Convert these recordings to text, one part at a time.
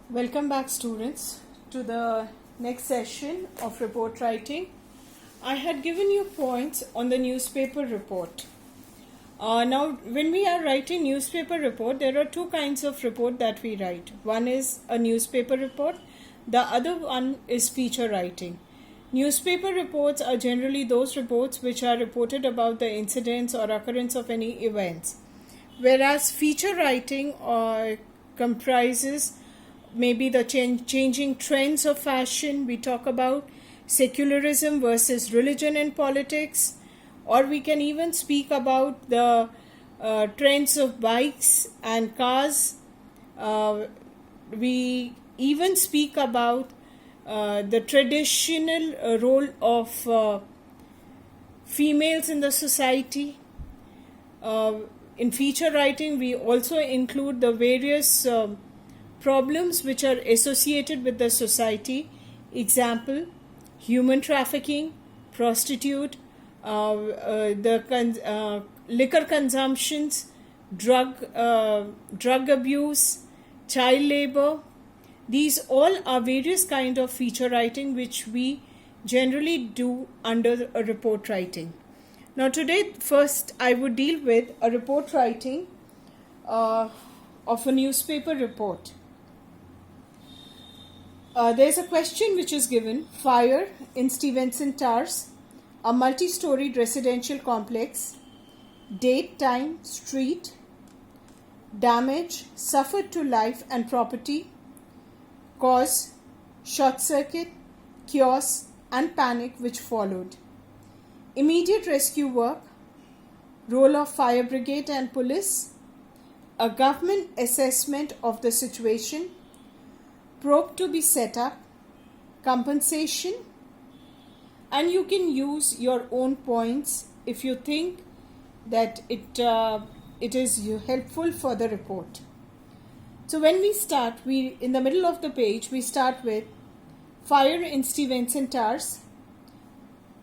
Welcome back, students, to the next session of report writing. I had given you points on the newspaper report. Now, when we are writing newspaper report, there are two kinds of report that we write. One is a newspaper report. The other one is feature writing. Newspaper reports are generally those reports which are reported about the incidents or occurrence of any events, whereas feature writing comprises maybe the changing trends of fashion. We talk about secularism versus religion in politics, or we can even speak about the trends of bikes and cars. We even speak about the traditional role of females in the society. In feature writing, we also include the various problems which are associated with the society. Example, human trafficking, prostitute, liquor consumptions, drug abuse, child labor. These all are various kind of feature writing which we generally do under a report writing. Now today, first I would deal with a report writing of a newspaper report. There's a question which is given: fire in Stevenson Towers, a multi-storied residential complex, date, time, street, damage suffered to life and property, cause, short circuit, chaos and panic which followed, immediate rescue work, role of fire brigade and police, a government assessment of the situation, probe to be set up, compensation, and you can use your own points if you think that it is helpful for the report. So when we start, in the middle of the page, we start with fire in Stevenson Towers.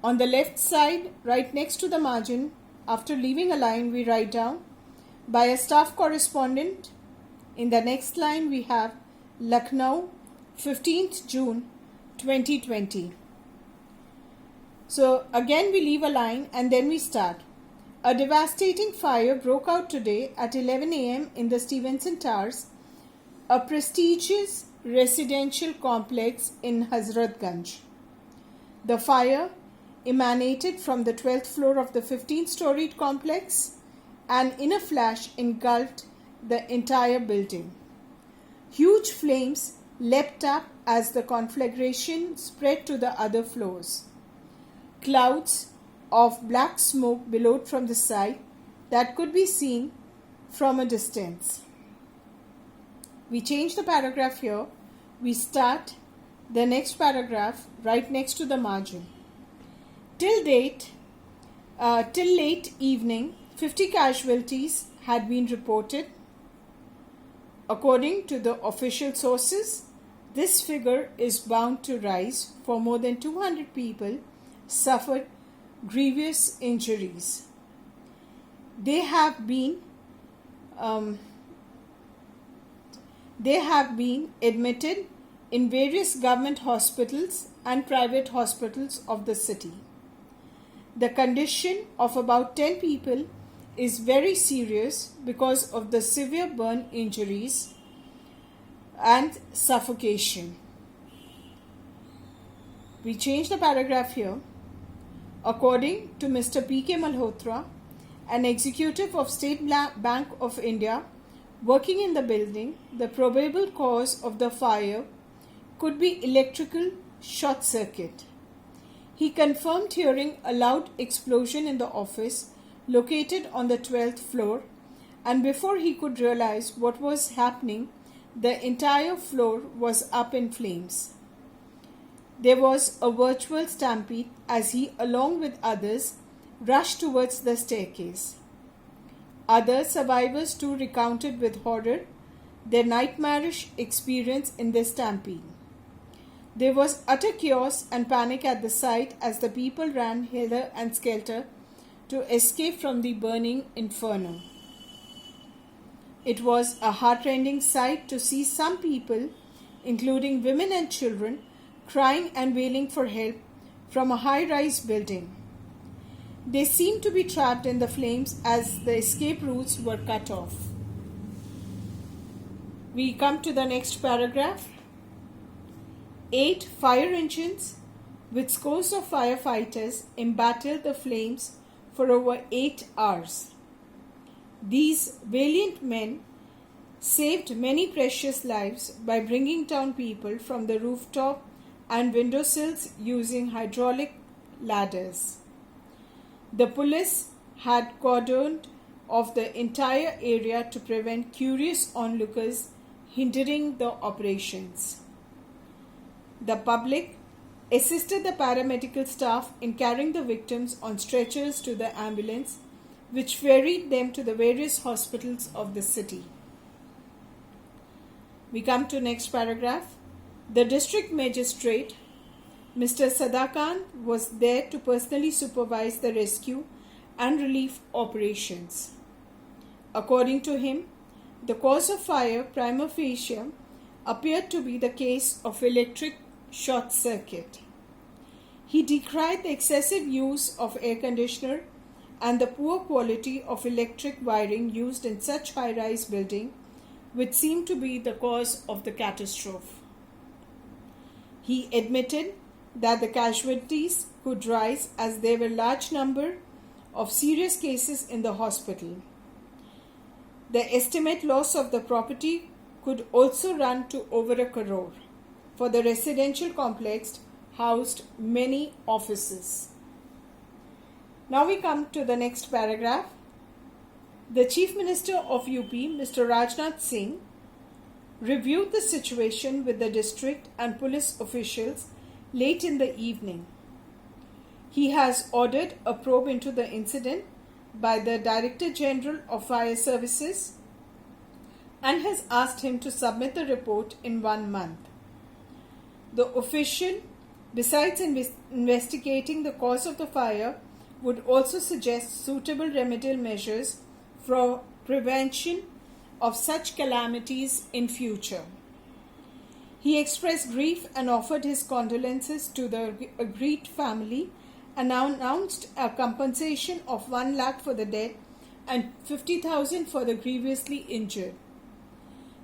On the left side, right next to the margin, after leaving a line, we write down by a staff correspondent. In the next line, we have Lucknow, 15th June 2020. So again we leave a line and then we start. A devastating fire broke out today at 11 a.m. in the Stevenson Towers, a prestigious residential complex in Hazratganj. The fire emanated from the 12th floor of the 15-storied complex and in a flash engulfed the entire building. Huge flames leapt up as the conflagration spread to the other floors. Clouds of black smoke billowed from the side that could be seen from a distance. We change the paragraph here. We start the next paragraph right next to the margin. Till late evening, 50 casualties had been reported. According to the official sources, this figure is bound to rise, for more than 200 people suffered grievous injuries. They have been admitted in various government hospitals and private hospitals of the city. The condition of about 10 people is very serious because of the severe burn injuries and suffocation. We change the paragraph here. According to Mr. P.K. Malhotra, an executive of State Bank of India working in the building, the probable cause of the fire could be electrical short circuit. He confirmed hearing a loud explosion in the office located on the 12th floor, and before he could realize what was happening, the entire floor was up in flames. There was a virtual stampede as he, along with others, rushed towards the staircase. Other survivors too recounted with horror their nightmarish experience in the stampede. There was utter chaos and panic at the site as the people ran hither and skelter to escape from the burning inferno. It was a heartrending sight to see some people including women and children, crying and wailing for help from a high-rise building. They seemed to be trapped in the flames as the escape routes were cut off. We come to the next paragraph. 8 fire engines with scores of firefighters embattled the flames for over 8 hours. These valiant men saved many precious lives by bringing down people from the rooftop and windowsills using hydraulic ladders. The police had cordoned off the entire area to prevent curious onlookers hindering the operations. The public assisted the paramedical staff in carrying the victims on stretchers to the ambulance, which ferried them to the various hospitals of the city. We come to next paragraph. The district magistrate, Mr. Sadakan, was there to personally supervise the rescue and relief operations. According to him, the cause of fire prima facie appeared to be the case of electric short circuit. He decried the excessive use of air conditioner and the poor quality of electric wiring used in such high-rise building, which seemed to be the cause of the catastrophe. He admitted that the casualties could rise as there were large number of serious cases in the hospital. The estimate loss of the property could also run to over 1 crore, for the residential complex housed many offices. Now we come to the next paragraph. The Chief Minister of UP, Mr. Rajnath Singh, reviewed the situation with the district and police officials late in the evening. He has ordered a probe into the incident by the Director General of Fire Services and has asked him to submit the report in 1 month. The official, besides investigating the cause of the fire, would also suggest suitable remedial measures for prevention of such calamities in future. He expressed grief and offered his condolences to the aggrieved family and announced a compensation of 1 lakh for the dead and 50,000 for the grievously injured.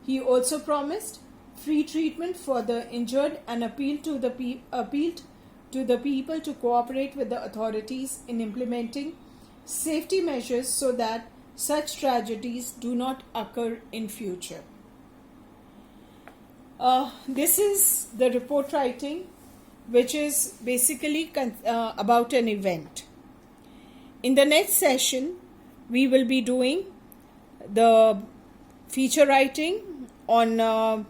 He also promised free treatment for the injured and appealed to the people to cooperate with the authorities in implementing safety measures so that such tragedies do not occur in future. This is the report writing, which is basically about an event. In the next session, we will be doing the feature writing on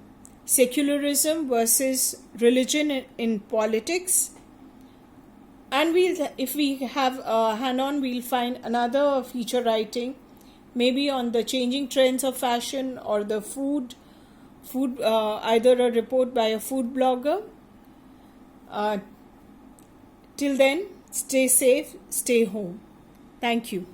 secularism versus religion in politics. And if we have a hand-on, we'll find another feature writing, maybe on the changing trends of fashion or the food, either a report by a food blogger. Till then, stay safe, stay home. Thank you.